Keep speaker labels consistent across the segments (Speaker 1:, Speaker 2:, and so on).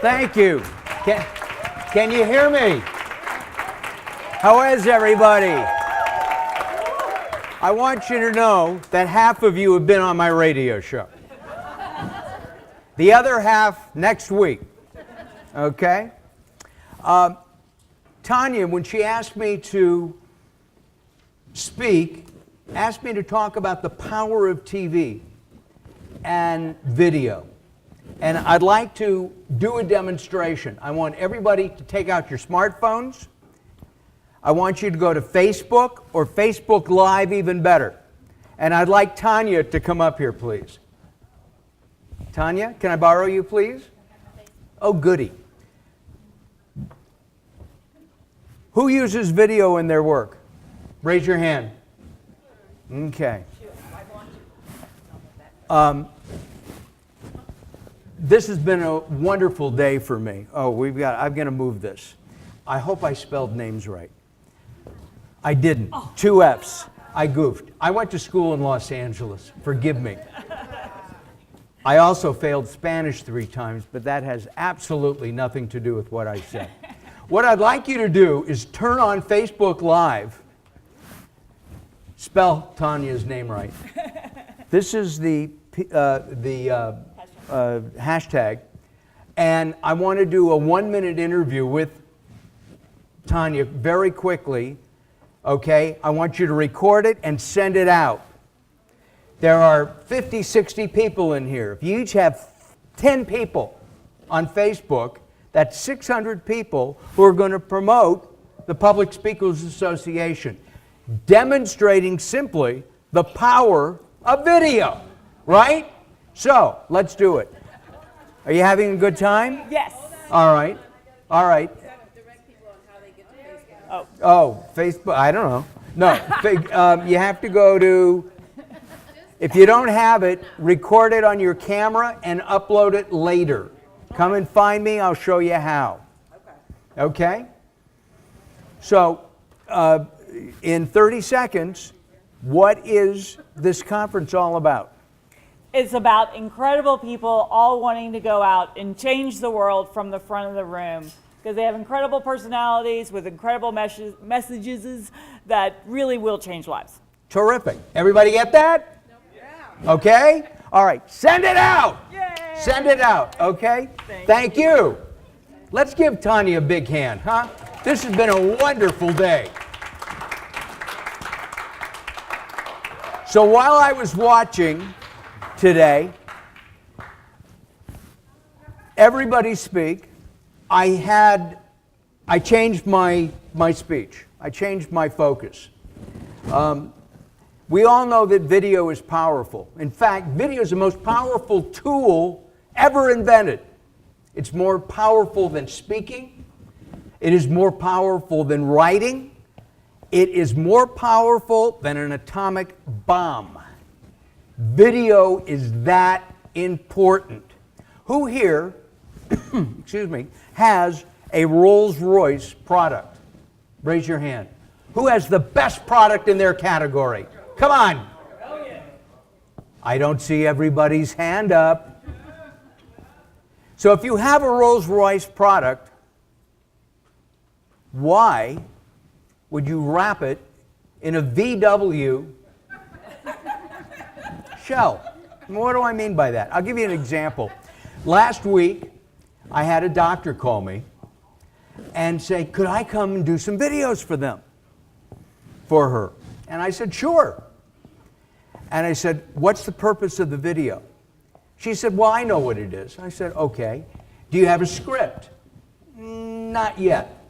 Speaker 1: Thank you. Can you hear me? How is everybody? I want you to know that half of you have been on my radio show. The other half next week. Okay? Tanya, when she asked me to speak, asked me to talk about the power of TV and video. And I'd like to do a demonstration. I want everybody to take out your smartphones. I want you to go to Facebook or Facebook Live, even better. And I'd like Tanya to come up here, please. Tanya, can I borrow you, please? Oh, goody. Who uses video in their work? Raise your hand. Okay. This has been a wonderful day for me. Oh, I'm going to move this. I hope I spelled names right. I didn't. Oh. 2 F's. I goofed. I went to school in Los Angeles. Forgive me. I also failed Spanish 3 times, but that has absolutely nothing to do with what I said. What I'd like you to do is turn on Facebook Live. Spell Tanya's name right. This is the hashtag. And I want to do a 1-minute interview with Tanya very quickly. Okay? I want you to record it and send it out. There are 50, 60 people in here. If you each have 10 people on Facebook, that's 600 people who are going to promote the Public Speakers Association, demonstrating simply the power of video, right? So, let's do it. Are you having a good time?
Speaker 2: Yes.
Speaker 1: All right. All right. Oh, Facebook, I don't know. No, you have to go to, if you don't have it, record it on your camera and upload it later. Come and find me, I'll show you how. Okay? So, in 30 seconds, what is this conference all about?
Speaker 2: It's about incredible people all wanting to go out and change the world from the front of the room, because they have incredible personalities with incredible messages that really will change lives.
Speaker 1: Terrific. Everybody get that? Yeah. Okay? All right. Send it out. Yay. Send it out. Okay? Thank you. Let's give Tanya a big hand, huh? This has been a wonderful day. So while I was watching today, everybody speak, I changed my speech. I changed my focus. We all know that video is powerful. In fact, video is the most powerful tool ever invented. It's more powerful than speaking. It is more powerful than writing. It is more powerful than an atomic bomb. Video is that important. Who here, excuse me, has a Rolls-Royce product? Raise your hand. Who has the best product in their category? Come on. I don't see everybody's hand up. So if you have a Rolls-Royce product, why would you wrap it in a VW shell? What do I mean by that? I'll give you an example. Last week, I had a doctor call me and say, could I come and do some videos for her? And I said, sure. And I said, what's the purpose of the video? She said, well, I know what it is. I said, okay. Do you have a script? Not yet.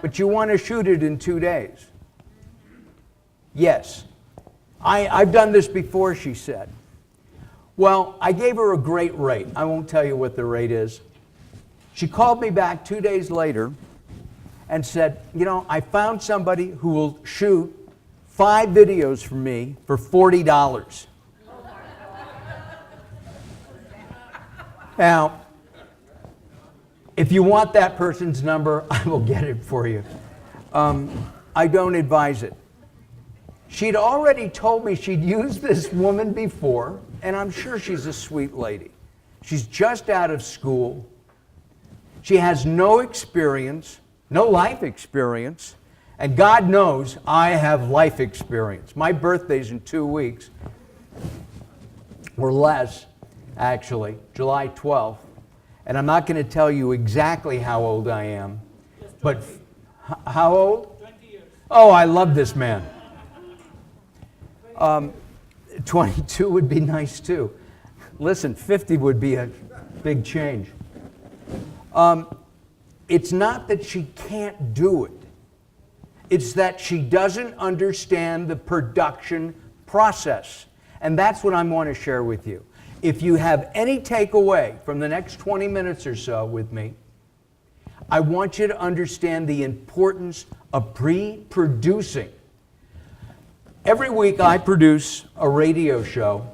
Speaker 1: But you want to shoot it in 2 days? Yes. I've done this before, she said. Well, I gave her a great rate. I won't tell you what the rate is. She called me back 2 days later and said, you know, I found somebody who will shoot 5 videos for me for $40. Now, if you want that person's number, I will get it for you. I don't advise it. She'd already told me she'd used this woman before, and I'm sure she's a sweet lady. She's just out of school. She has no experience, no life experience, and God knows I have life experience. My birthday's in 2 weeks, or less, actually, July 12th, and I'm not going to tell you exactly how old I am, but how old?
Speaker 3: 20 years.
Speaker 1: Oh, I love this man. 22 would be nice too. Listen, 50 would be a big change. It's not that she can't do it. It's that she doesn't understand the production process. And that's what I want to share with you. If you have any takeaway from the next 20 minutes or so with me, I want you to understand the importance of pre-producing. Every week I produce a radio show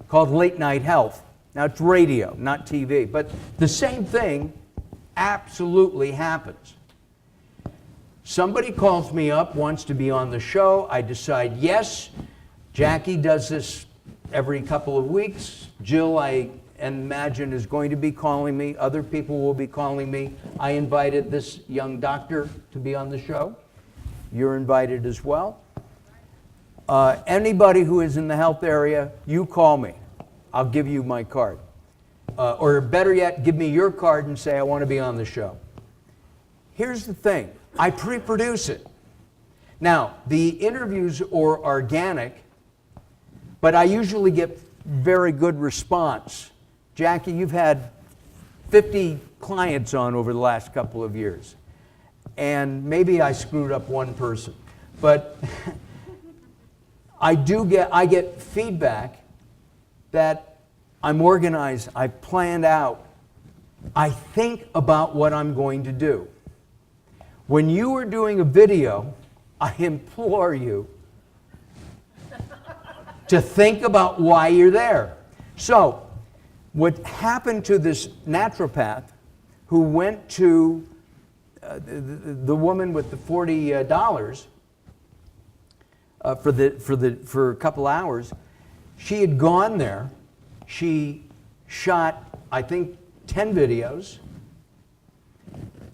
Speaker 1: called Late Night Health. Now it's radio, not TV, but the same thing absolutely happens. Somebody calls me up, wants to be on the show. I decide, yes, Jackie does this every couple of weeks. Jill, I imagine, is going to be calling me. Other people will be calling me. I invited this young doctor to be on the show. You're invited as well. Anybody who is in the health area, you call me. I'll give you my card. Or better yet, give me your card and say, I want to be on the show. Here's the thing. I pre-produce it. Now, the interviews are organic, but I usually get very good response. Jackie, you've had 50 clients on over the last couple of years. And maybe I screwed up one person. But I get feedback that I'm organized, I've planned out, I think about what I'm going to do. When you are doing a video, I implore you to think about why you're there. So, what happened to this naturopath who went to the woman with the $40 for a couple hours? She had gone there. She shot, I think, 10 videos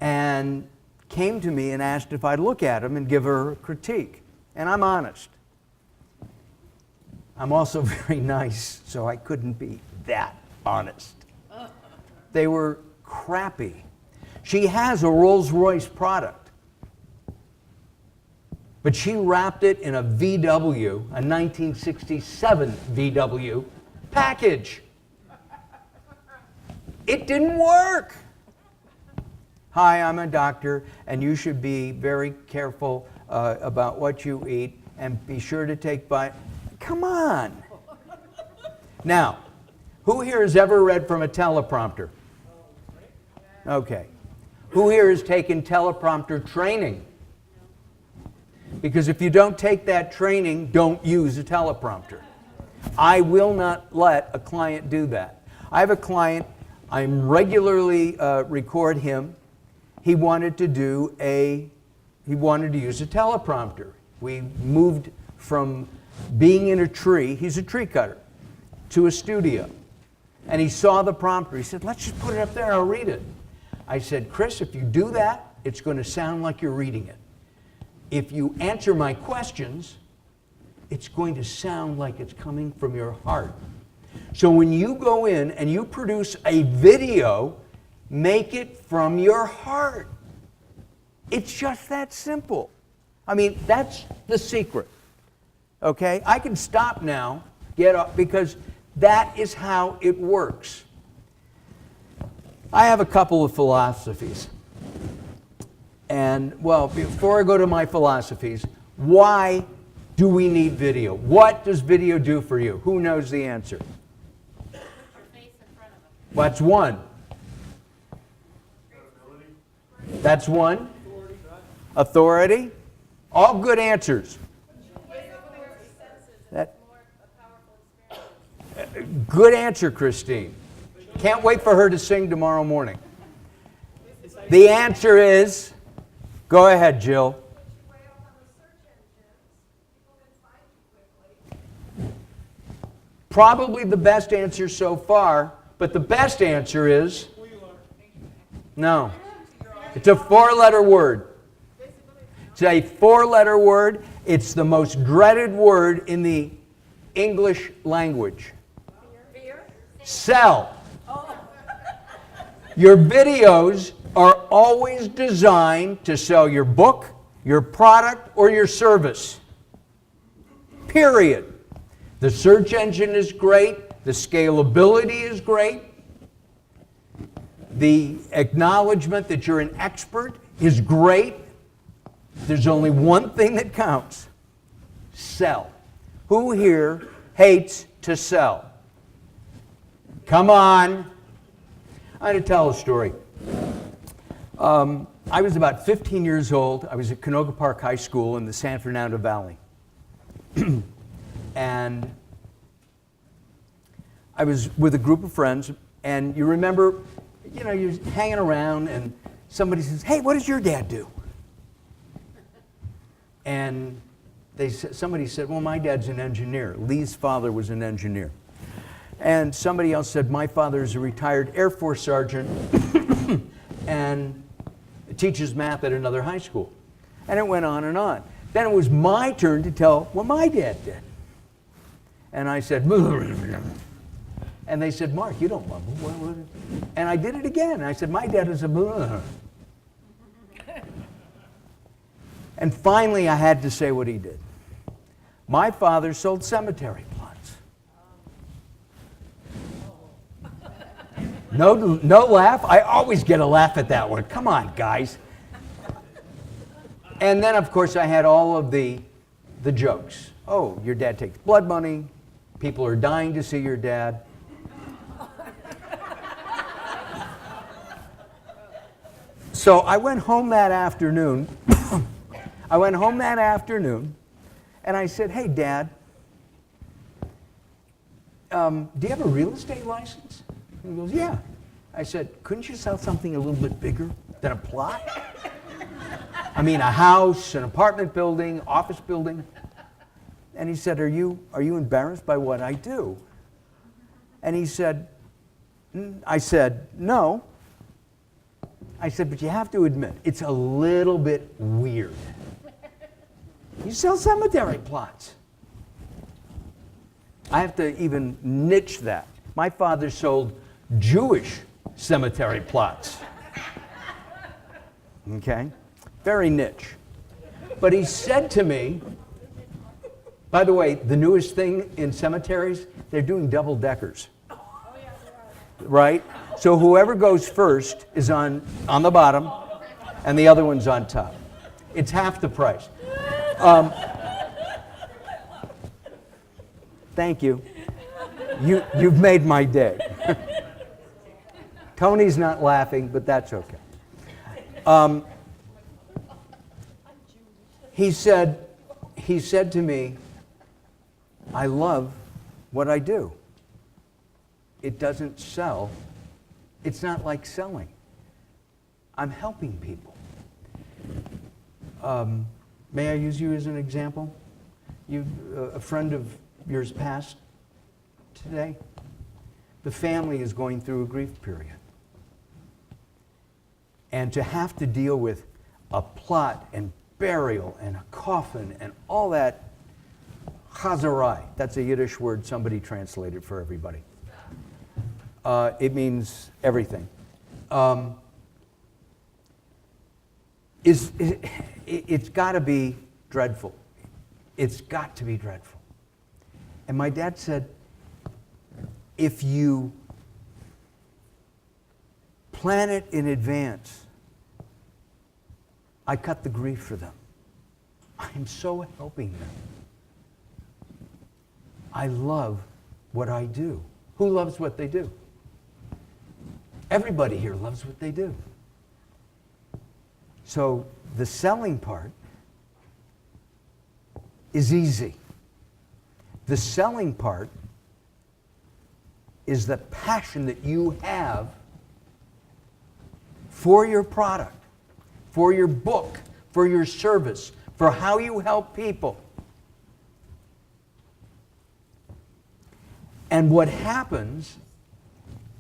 Speaker 1: and came to me and asked if I'd look at them and give her a critique. And I'm honest. I'm also very nice, so I couldn't be that honest. They were crappy. She has a Rolls-Royce product, but she wrapped it in a VW, a 1967 VW package. It didn't work. Hi, I'm a doctor, and you should be very careful about what you eat, and be sure to take Come on. Now, who here has ever read from a teleprompter? Okay. Who here has taken teleprompter training? Because if you don't take that training, don't use a teleprompter. I will not let a client do that. I have a client, I regularly record him. He wanted to use a teleprompter. We moved from being in a tree, he's a tree cutter, to a studio. And he saw the prompter. He said, let's just put it up there, I'll read it. I said, Chris, if you do that, it's going to sound like you're reading it. If you answer my questions, it's going to sound like it's coming from your heart. So when you go in and you produce a video, make it from your heart. It's just that simple. I mean, that's the secret. Okay? I can stop now, get up, because that is how it works. I have a couple of philosophies. And, well, before I go to my philosophies, why do we need video? What does video do for you? Who knows the answer?
Speaker 4: Put your face in front of them.
Speaker 1: What's one? That's one. Authority. All good answers. Good answer, Christine. Can't wait for her to sing tomorrow morning. The answer is, go ahead, Jill. Probably the best answer so far, but the best answer is No. It's a four-letter word. It's a four-letter word. It's the most dreaded word in the English language.
Speaker 4: Fear?
Speaker 1: Sell. Your videos are always designed to sell your book, your product, or your service. Period. The search engine is great. The scalability is great. The acknowledgement that you're an expert is great. There's only one thing that counts. Sell. Who here hates to sell? Come on. I had to tell a story. I was about 15 years old. I was at Canoga Park High School in the San Fernando Valley. And I was with a group of friends, and you remember, you're hanging around, and somebody says, "Hey, what does your dad do?" And somebody said, "Well, my dad's an engineer." Lee's father was an engineer. And somebody else said, "My father is a retired Air Force sergeant and teaches math at another high school." And it went on and on. Then it was my turn to tell what my dad did. And I said, and they said, "Mark, you don't mumble." And I did it again. I said, "My dad is a." And finally, I had to say what he did. My father sold cemetery plots. No laugh? I always get a laugh at that one. Come on, guys. And then, of course, I had all of the jokes. Oh, your dad takes blood money. People are dying to see your dad. So I went home that afternoon. And I said, "Hey, Dad, do you have a real estate license?" And he goes, "Yeah." I said, "Couldn't you sell something a little bit bigger than a plot? I mean, a house, an apartment building, office building." And he said, are you embarrassed by what I do?" And he said, I said, "No." I said, "But you have to admit, it's a little bit weird. You sell cemetery plots." I have to even niche that. My father sold Jewish cemetery plots. Okay? Very niche. But he said to me, by the way, the newest thing in cemeteries, they're doing double deckers. Right? So whoever goes first is on the bottom, and the other one's on top. It's half the price. Thank you. You've made my day. Tony's not laughing, but that's okay. He said to me, "I love what I do. It doesn't sell. It's not like selling. I'm helping people." May I use you as an example? A friend of yours passed today. The family is going through a grief period. And to have to deal with a plot and burial and a coffin and all that chazarai, that's a Yiddish word somebody translated for everybody. It means everything. It's got to be dreadful. It's got to be dreadful. And my dad said, if you plan it in advance, I cut the grief for them. I'm so helping them. I love what I do. Who loves what they do? Everybody here loves what they do. So the selling part is easy. The selling part is the passion that you have for your product, for your book, for your service, for how you help people. And what happens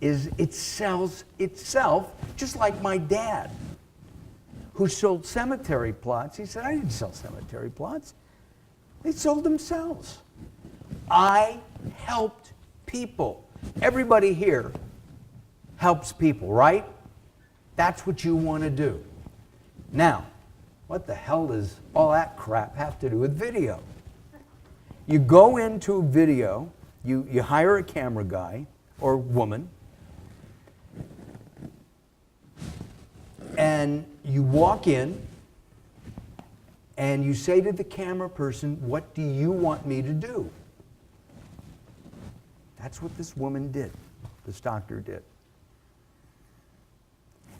Speaker 1: is it sells itself, just like my dad, who sold cemetery plots. He said, I didn't sell cemetery plots. They sold themselves. I helped people. Everybody here helps people, right? That's what you want to do. Now, what the hell does all that crap have to do with video? You go into a video, you hire a camera guy or woman, and you walk in and you say to the camera person, what do you want me to do? That's what this woman did, this doctor did.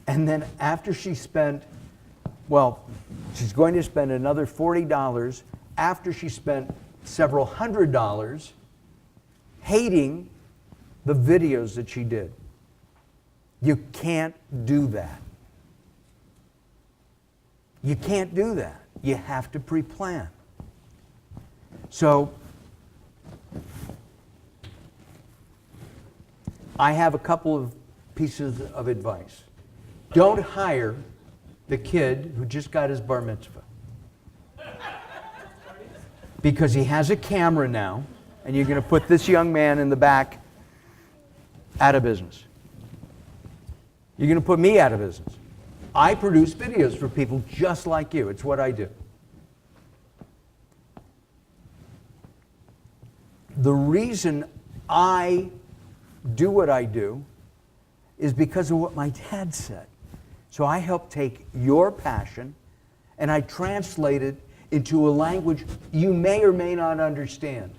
Speaker 1: And then after she spent, well, she's going to spend another $40 after she spent several $100s hating the videos that she did. You can't do that. You can't do that. You have to pre-plan. So, I have a couple of pieces of advice. Don't hire the kid who just got his bar mitzvah. Because he has a camera now, and you're going to put this young man in the back out of business. You're going to put me out of business. I produce videos for people just like you. It's what I do. The reason I do what I do is because of what my dad said. So I help take your passion and I translate it into a language you may or may not understand.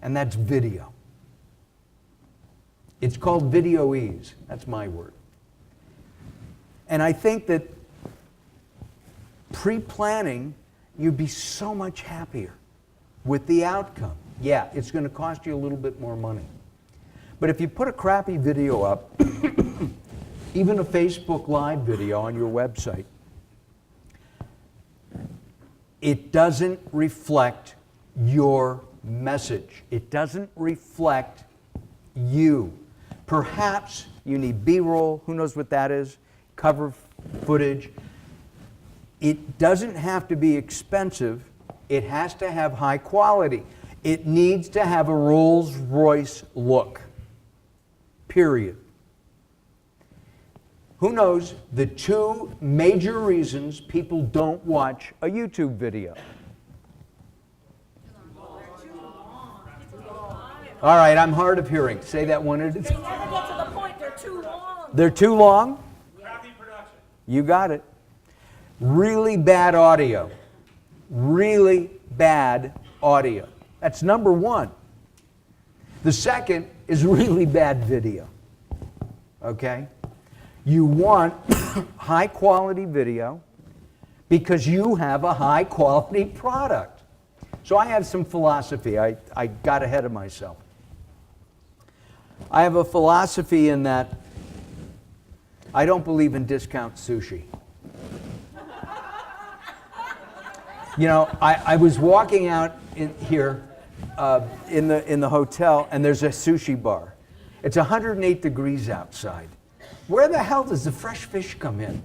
Speaker 1: And that's video. It's called videoese. That's my word. And I think that pre-planning, you'd be so much happier with the outcome. Yeah, it's going to cost you a little bit more money. But if you put a crappy video up, even a Facebook Live video on your website, it doesn't reflect your message. It doesn't reflect you. Perhaps you need B-roll, who knows what that is, cover footage. It doesn't have to be expensive. It has to have high quality. It needs to have a Rolls-Royce look. Period. Who knows the two major reasons people don't watch a YouTube video? All right, I'm hard of hearing. Say that one at a time.
Speaker 3: They never get to the point. They're too long.
Speaker 1: They're too long?
Speaker 5: Crappy production.
Speaker 1: You got it. Really bad audio. Really bad audio. That's number one. The second is really bad video. Okay? You want high quality video because you have a high quality product. So I have some philosophy. I got ahead of myself. I have a philosophy in that I don't believe in discount sushi. You know, I was walking out in here in the hotel, and there's a sushi bar. It's 108 degrees outside. Where the hell does the fresh fish come in?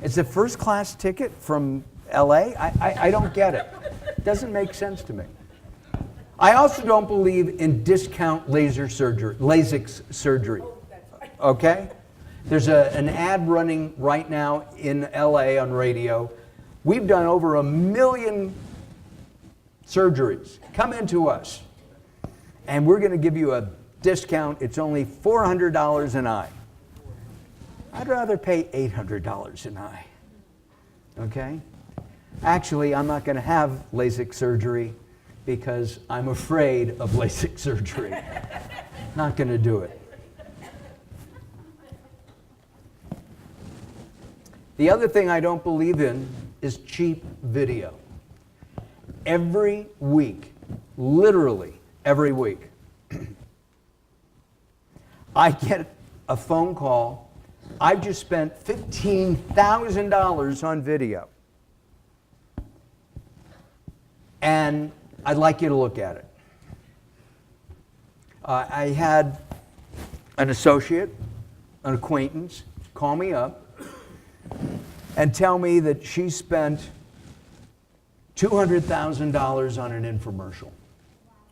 Speaker 1: It's a first class ticket from LA? I don't get it. It doesn't make sense to me. I also don't believe in discount laser surgery, LASIK surgery. Okay? There's an ad running right now in LA on radio. We've done over 1 million surgeries. Come into us. And we're going to give you a discount. It's only $400 an eye. I'd rather pay $800 an eye. Okay? Actually, I'm not going to have LASIK surgery because I'm afraid of LASIK surgery. Not going to do it. The other thing I don't believe in is cheap video. Every week, literally every week, I get a phone call. I've just spent $15,000 on video. And I'd like you to look at it. I had an associate, an acquaintance, call me up and tell me that she spent $200,000 on an infomercial.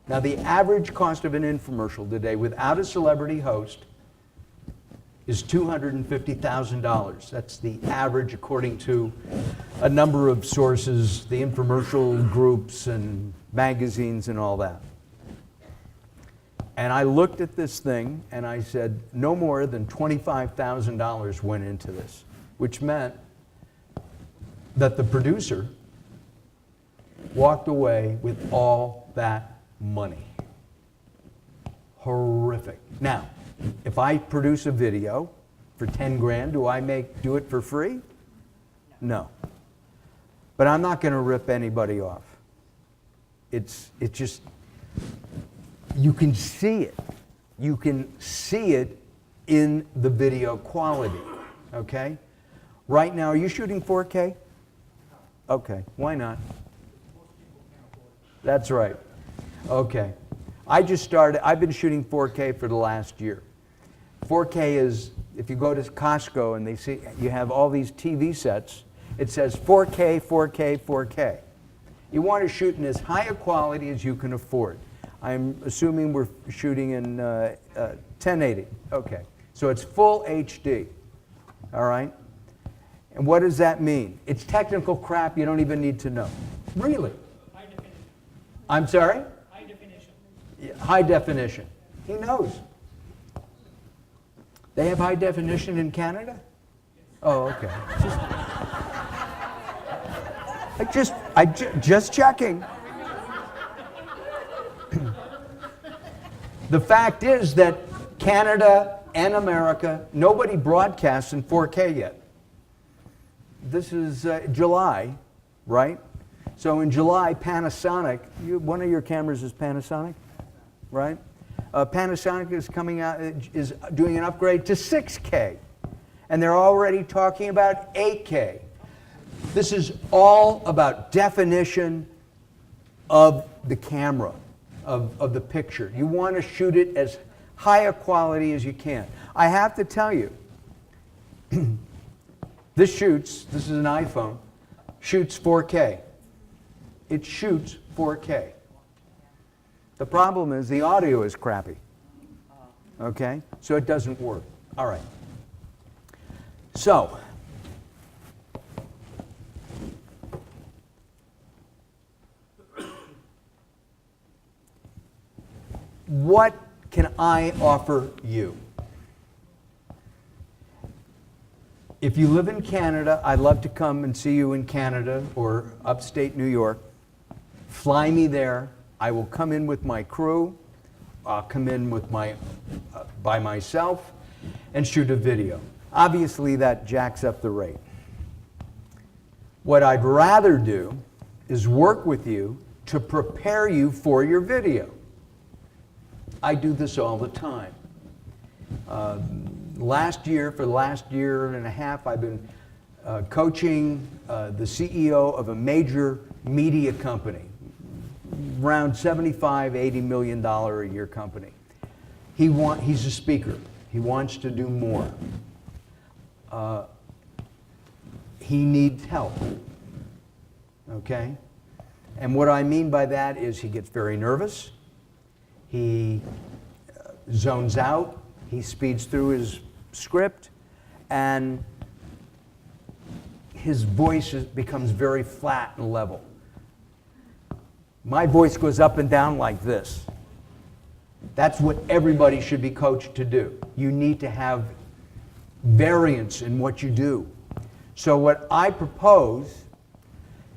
Speaker 1: Now, the average cost of an infomercial today without a celebrity host is $250,000. That's the average according to a number of sources, the infomercial groups and magazines and all that. And I looked at this thing and I said, no more than $25,000 went into this, which meant that the producer walked away with all that money. Horrific. Now, if I produce a video for 10 grand, do I do it for free? No. But I'm not going to rip anybody off. It's just, you can see it. You can see it in the video quality, okay? Right now, are you shooting 4K? Okay, why not? That's right. Okay. I've been shooting 4K for the last year. 4K is, if you go to Costco and they see, you have all these TV sets, it says 4K, 4K, 4K. You want to shoot in as high a quality as you can afford. I'm assuming we're shooting in 1080. Okay. So it's full HD. All right? And what does that mean? It's technical crap you don't even need to know. Really?
Speaker 5: High definition.
Speaker 1: I'm sorry?
Speaker 5: High definition.
Speaker 1: Yeah, high definition. He knows. They have high definition in Canada? Oh, okay. Just checking. The fact is that Canada and America, nobody broadcasts in 4K yet. This is July, right? So in July, Panasonic, one of your cameras is Panasonic, right? Panasonic is coming out, is doing an upgrade to 6K. And they're already talking about 8K. This is all about definition of the camera, of the picture. You want to shoot it as high a quality as you can. I have to tell you, this is an iPhone, shoots 4K. It shoots 4K. The problem is the audio is crappy. Okay? So it doesn't work. All right. So, what can I offer you? If you live in Canada, I'd love to come and see you in Canada or upstate New York. Fly me there. I will come in with my crew. I'll come in with by myself and shoot a video. Obviously, that jacks up the rate. What I'd rather do is work with you to prepare you for your video. I do this all the time. For the last year and a half, I've been coaching the CEO of a major media company, around $75, $80 million a year company. He's a speaker. He wants to do more. He needs help, okay? And what I mean by that is he gets very nervous. He zones out. He speeds through his script, and his voice becomes very flat and level. My voice goes up and down like this. That's what everybody should be coached to do. You need to have variance in what you do. So what I propose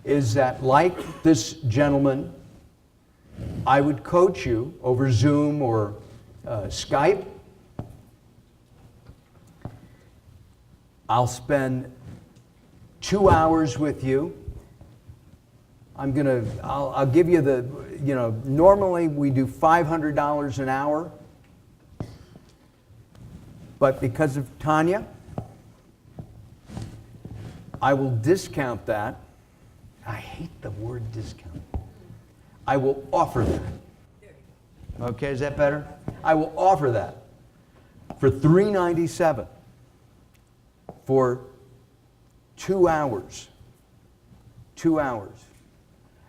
Speaker 1: is that, like this gentleman, I would coach you over Zoom or Skype. I'll spend 2 hours with you. I'll give you normally we do $500 an hour. But because of Tanya, I will discount that. I hate the word discount. I will offer that. Okay, is that better? I will offer that for $397 for 2 hours. 2 hours.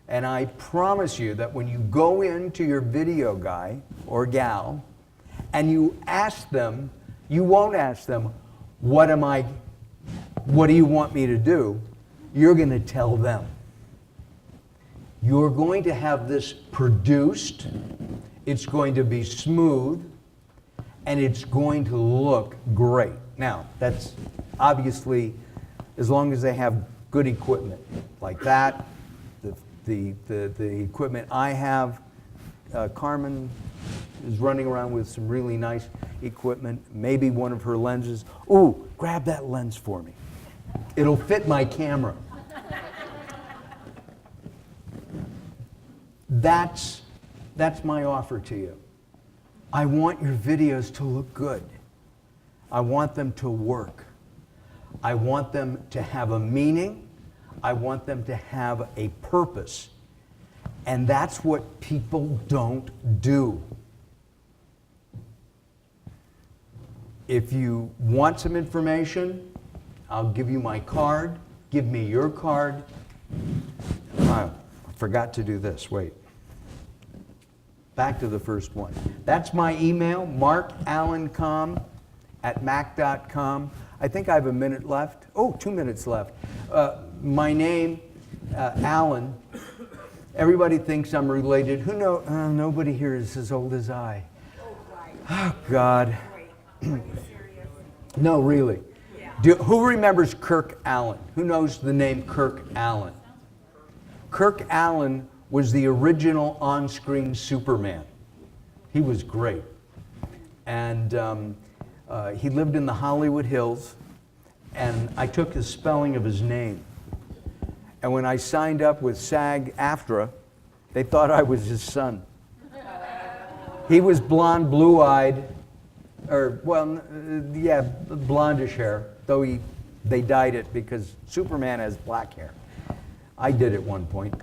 Speaker 1: And I promise you that when you go into your video guy or gal and you ask them, you won't ask them, what do you want me to do? You're going to tell them. You're going to have this produced, it's going to be smooth, and it's going to look great. Now, that's obviously as long as they have good equipment like that. The equipment I have, Carmen is running around with some really nice equipment, maybe one of her lenses. Ooh, grab that lens for me. It'll fit my camera. That's my offer to you. I want your videos to look good. I want them to work. I want them to have a meaning. I want them to have a purpose. And that's what people don't do. If you want some information, I'll give you my card. Give me your card. I forgot to do this. Wait. Back to the first one. That's my email, markalyncom@mac.com. I think I have a minute left. Oh, 2 minutes left. My name, Alyn. Everybody thinks I'm related. Who know? Nobody here is as old as I. Oh, God. No, really. Who remembers Kirk Alyn? Who knows the name Kirk Alyn? Kirk Alyn was the original on-screen Superman. He was great. And he lived in the Hollywood Hills, and I took the spelling of his name. And when I signed up with SAG-AFTRA, they thought I was his son. He was blonde, blue-eyed, or, well, yeah, blondish hair, though they dyed it because Superman has black hair. I did at one point.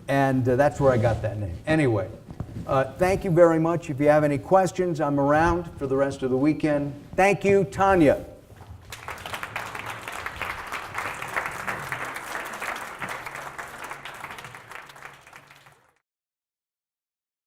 Speaker 1: And that's where I got that name. Anyway, thank you very much. If you have any questions, I'm around for the rest of the weekend. Thank you, Tanya.